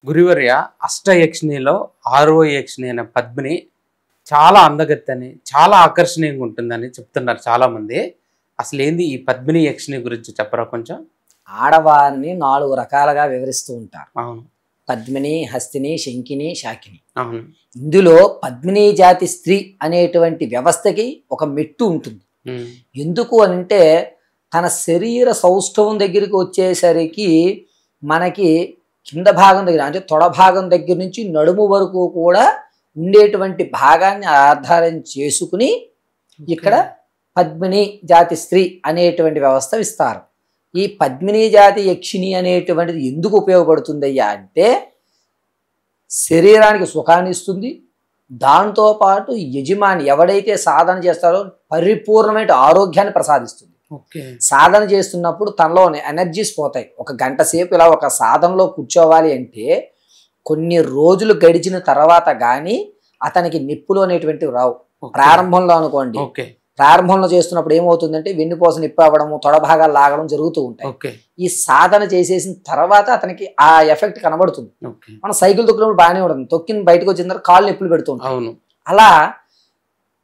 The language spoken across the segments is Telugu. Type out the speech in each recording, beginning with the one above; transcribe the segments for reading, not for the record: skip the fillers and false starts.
గురువర్య అష్టయక్షిణిలో 6వ యక్షిణి అనే పద్మిని చాలా అందగత్తని చాలా ఆకర్షణీయంగా ఉంటుందని చెప్తున్నారు చాలా మంది. అసలు ఏంది ఈ పద్మిని యక్షిణి గురించి చెప్పరా కొంచెం? ఆడవారిని 4 రకాలుగా వివరిస్తూ ఉంటారు. అవును. పద్మిని, హస్తిని, శంకిని, శాకిని. అవును. ఇందులో పద్మిని జాతి స్త్రీ అనేటువంటి వ్యవస్థకి ఒక మెట్టు ఉంటుంది. ఎందుకు అంటే తన శరీర సౌష్ఠవం దగ్గరికి వచ్చేసరికి మనకి కింద భాగం దగ్గర అంటే తొడ భాగం దగ్గర నుంచి నడుము వరకు కూడా ఉండేటువంటి భాగాన్ని ఆధారం చేసుకుని ఇక్కడ పద్మిని జాతి స్త్రీ అనేటువంటి వ్యవస్థ విస్తారు. ఈ పద్మిని జాతి యక్షిణి అనేటువంటిది ఎందుకు ఉపయోగపడుతుందయ్యా అంటే శరీరానికి సుఖాన్ని ఇస్తుంది. దాంతోపాటు యజమాని ఎవడైతే సాధన చేస్తారో పరిపూర్ణమైన ఆరోగ్యాన్ని ప్రసాదిస్తుంది. సాధన చేస్తున్నప్పుడు తనలోని ఎనర్జీస్ పోతాయి. ఒక గంట సేపు ఇలా ఒక సాధనలో కూర్చోవాలి అంటే కొన్ని రోజులు గడిచిన తర్వాత కానీ అతనికి నిప్పులు అనేటువంటివి రావు. ప్రారంభంలో అనుకోండి, ప్రారంభంలో చేస్తున్నప్పుడు ఏమవుతుందంటే వెన్నుపూస నిప్పు అవ్వడము, తొడ భాగాలు లాగడం జరుగుతూ ఉంటాయి. ఈ సాధన చేసేసిన తర్వాత అతనికి ఆ ఎఫెక్ట్ కనబడుతుంది. మనం సైకిల్ తొక్కినప్పుడు బాగానే ఉంటుంది, తొక్కిన బయటకు వచ్చిన తర్వాత కాళ్ళు నిప్పులు పెడుతూ ఉంటాం. అలా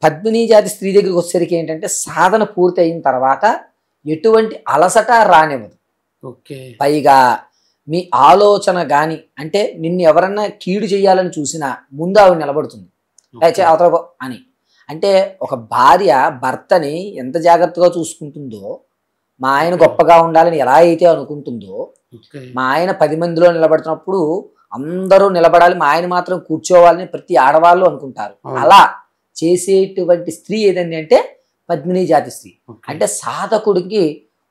పద్మిని జాతి స్త్రీ దగ్గరికి వచ్చేసరికి ఏంటంటే సాధన పూర్తి అయిన తర్వాత ఎటువంటి అలసట రానివ్వదు. పైగా మీ ఆలోచన కానీ అంటే నిన్ను ఎవరన్నా కీడు చేయాలని చూసినా ముందు ఆవిడ నిలబడుతుంది అవతల అని. అంటే ఒక భార్య భర్తని ఎంత జాగ్రత్తగా చూసుకుంటుందో, మా ఆయన గొప్పగా ఉండాలని ఎలా అయితే అనుకుంటుందో, మా ఆయన 10 మందిలో నిలబడుతున్నప్పుడు అందరూ నిలబడాలి, మా ఆయన మాత్రం కూర్చోవాలని ప్రతి ఆడవాళ్ళు అనుకుంటారు. అలా చేసేటువంటి స్త్రీ ఏదండి అంటే పద్మిని జాతి స్త్రీ. అంటే సాధకుడికి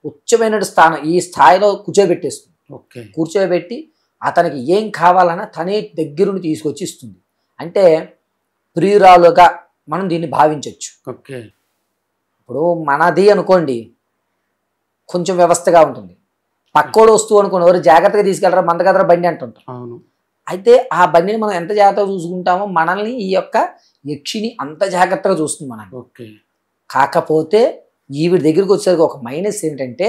ఉచ్చమైన స్థానం ఈ స్థాయిలో కూర్చోబెట్టేస్తుంది. కూర్చోబెట్టి అతనికి ఏం కావాలన్నా తనే దగ్గరుండి తీసుకొచ్చి ఇస్తుంది. అంటే ప్రియురాలుగా మనం దీన్ని భావించవచ్చు. ఇప్పుడు మనది అనుకోండి కొంచెం వ్యవస్థగా ఉంటుంది, పక్కోడు వస్తువు అనుకోండి ఎవరు జాగ్రత్తగా తీసుకెళ్ళరా మందగదర బండి అంటుంటాం. అయితే ఆ బండిని మనం ఎంత జాగ్రత్తగా చూసుకుంటామో మనల్ని ఈ యొక్క యక్షిని అంత జాగ్రత్తగా చూస్తుంది మనల్ని. కాకపోతే ఈవిడ దగ్గరికి వచ్చేసరికి ఒక మైనస్ ఏంటంటే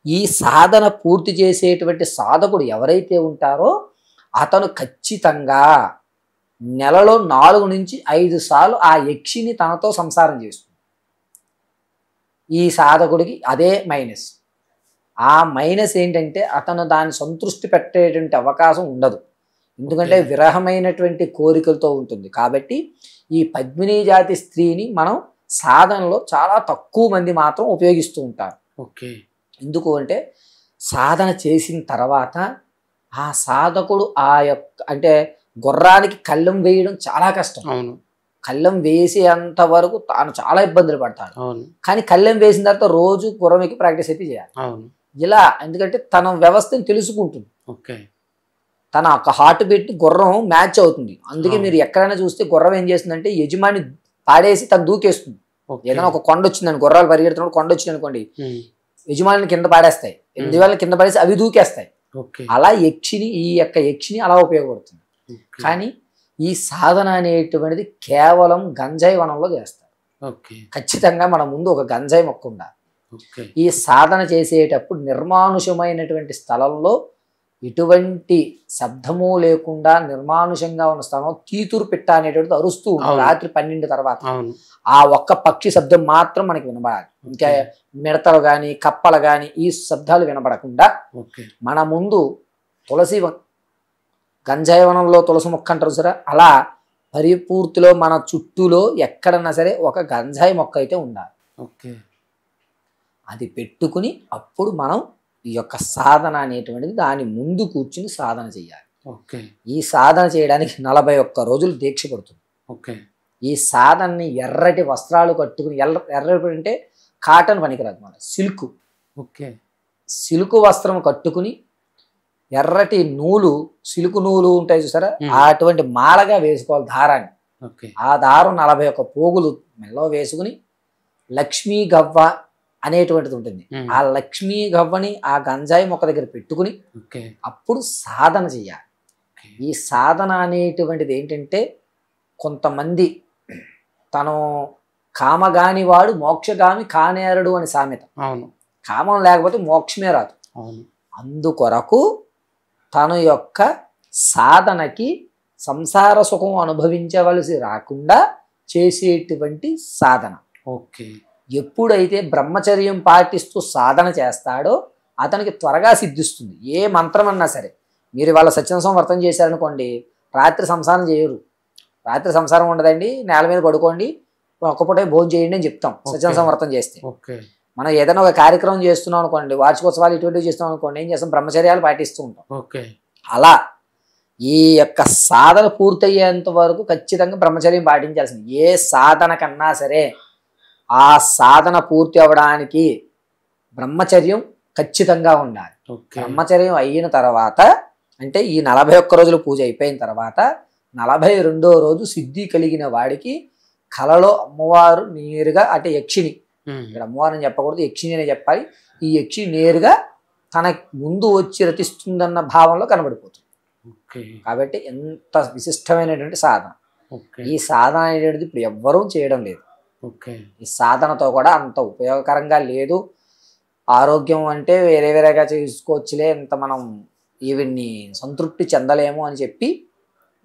ఈ సాధన పూర్తి చేసేటువంటి సాధకుడు ఎవరైతే ఉంటారో అతను ఖచ్చితంగా నెలలో 4 నుంచి 5 సార్లు ఆ యక్షిని తనతో సంసారం చేస్తుంది. ఈ సాధకుడికి అదే మైనస్. ఆ మైనస్ ఏంటంటే అతను దాన్ని సంతృష్టి పెట్టేటువంటి అవకాశం ఉండదు. ఎందుకంటే విరహమైనటువంటి కోరికలతో ఉంటుంది. కాబట్టి ఈ పద్మిని జాతి స్త్రీని మనం సాధనలో చాలా తక్కువ మంది మాత్రం ఉపయోగిస్తూ ఉంటారు. ఎందుకు అంటే సాధన చేసిన తర్వాత ఆ సాధకుడు ఆ యొక్క అంటే గుర్రానికి కళ్ళెం వేయడం చాలా కష్టం. కళ్ళెం వేసేంత వరకు తాను చాలా ఇబ్బందులు పడతాడు. కానీ కళ్ళెం వేసిన తర్వాత రోజు గుర్రంకి ప్రాక్టీస్ అయితే చేయాలి. ఇలా ఎందుకంటే తన వ్యవస్థను తెలుసుకుంటుంది. తన ఒక హార్ట్ బీట్ గుర్రం మ్యాచ్ అవుతుంది. అందుకే మీరు ఎక్కడైనా చూస్తే గుర్రం ఏం చేస్తుందంటే యజమాని పాడేసి తను దూకేస్తుంది. ఏదైనా ఒక కొండ వచ్చిందని గుర్రాలు పరిగెడుతున్నప్పుడు కొండ వచ్చింది అనుకోండి, యజమానిని కింద పాడేస్తాయి, ఎందువల్ల కింద పడేసి అవి దూకేస్తాయి. అలా యక్షిని ఈ యొక్క యక్షిని అలా ఉపయోగపడుతుంది. కానీ ఈ సాధన అనేటువంటిది కేవలం గంజాయి వనంలో చేస్తారు. ఖచ్చితంగా మన ముందు ఒక గంజాయి మొక్క ఉండాలి. ఈ సాధన చేసేటప్పుడు నిర్మానుషమైనటువంటి స్థలంలో ఎటువంటి శబ్దము లేకుండా నిర్మానుషంగా ఉన్న స్థలం తీతురు పిట్ట అనేటువంటిది అరుస్తూ ఉంటుంది రాత్రి 12 తర్వాత. ఆ ఒక్క పక్షి శబ్దం మాత్రం మనకి వినబడాలి. ఇంకా మిడతలు కానీ కప్పలు కానీ ఈ శబ్దాలు వినబడకుండా మన ముందు తులసి గంజాయవనంలో తులసి మొక్క అంటారు సరే, అలా పరిపూర్తిలో మన చుట్టూలో ఎక్కడన్నా సరే ఒక గంజాయి మొక్క అయితే ఉండాలి. అది పెట్టుకుని అప్పుడు మనం ఈ యొక్క సాధన అనేటువంటిది దాని ముందు కూర్చుని సాధన చేయాలి. ఈ సాధన చేయడానికి 41 రోజులు దీక్ష పడుతుంది. ఈ సాధనని ఎర్రటి వస్త్రాలు కట్టుకుని ఎర్రటి అంటే కాటన్ పనికిరాదు, మన సిల్క్ వస్త్రం కట్టుకుని ఎర్రటి నూలు సిల్క్ నూలు ఉంటాయి చూసారా, అటువంటి మాలగా వేసుకోవాలి దారాన్ని. ఆ దారం 41 పోగులు మెల్లో వేసుకుని లక్ష్మీ గవ్వ అనేటువంటిది ఉంటుంది. ఆ లక్ష్మీ గవ్వని ఆ గంజాయి మొక్క దగ్గర పెట్టుకుని అప్పుడు సాధన చెయ్యాలి. ఈ సాధన అనేటువంటిది ఏంటంటే కొంతమంది తను కామగాని వాడు మోక్షగామి కానేరడు అని సామెత. కామం లేకపోతే మోక్షమే రాదు. అందుకొరకు తన యొక్క సాధనకి సంసార సుఖం అనుభవించవలసి రాకుండా చేసేటువంటి సాధన. ఓకే. ఎప్పుడైతే బ్రహ్మచర్యం పాటిస్తూ సాధన చేస్తాడో అతనికి త్వరగా సిద్ధిస్తుంది. ఏ మంత్రం అన్నా సరే, మీరు వాళ్ళ సత్యనారాయణ వ్రతం చేశారనుకోండి, రాత్రి సంసారం చేయరు. రాత్రి సంసారం ఉండదండి, నేల మీద పడుకోండి, ఒక్కపూటే భోజనం చేయండి అని చెప్తాం సత్యనారాయణ వ్రతం చేస్తే. మనం ఏదైనా ఒక కార్యక్రమం చేస్తున్నాం అనుకోండి, వార్షికోత్సవాలు ఇటువంటివి చేస్తున్నాం అనుకోండి, ఏం చేస్తాం, బ్రహ్మచర్యాలు పాటిస్తూ ఉంటాం. అలా ఈ యొక్క సాధన పూర్తయ్యేంత వరకు ఖచ్చితంగా బ్రహ్మచర్యం పాటించాల్సింది. ఏ సాధన కన్నా సరే ఆ సాధన పూర్తి అవ్వడానికి బ్రహ్మచర్యం ఖచ్చితంగా ఉండాలి. బ్రహ్మచర్యం అయిన తర్వాత, అంటే ఈ 41 రోజుల పూజ అయిపోయిన తర్వాత 42వ రోజు సిద్ధి కలిగిన వాడికి కలలో అమ్మవారు నేరుగా, అంటే యక్షిని, ఇక్కడ అమ్మవారిని చెప్పకూడదు, యక్షిని అనే చెప్పాలి. ఈ యక్షి నేరుగా తన ముందు వచ్చి రతిస్తుందన్న భావంలో కనబడిపోతుంది. కాబట్టి ఎంత విశిష్టమైనటువంటి సాధన. ఈ సాధన అనేటువంటిది ఇప్పుడు ఎవ్వరూ చేయడం లేదు. ఈ సాధనతో కూడా అంత ఉపయోగకరంగా లేదు. ఆరోగ్యం అంటే వేరే వేరేగా చేసుకోవచ్చులే, ఇంత మనం వీటిని సంతృప్తి చెందలేము అని చెప్పి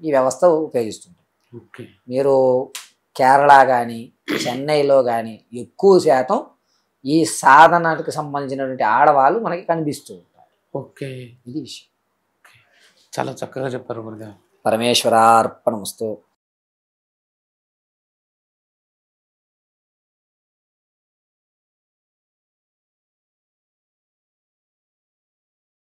ఈ వ్యవస్థ ఉపయోగిస్తుంది. మీరు కేరళ కానీ చెన్నైలో కానీ ఎక్కువ శాతం ఈ సాధనకు సంబంధించినటువంటి ఆడవాళ్ళు మనకి కనిపిస్తూ ఉంటారు. ఇది విషయం. చాలా చక్కగా చెప్పారు గురుదేవ్. పరమేశ్వరార్పణమస్తు.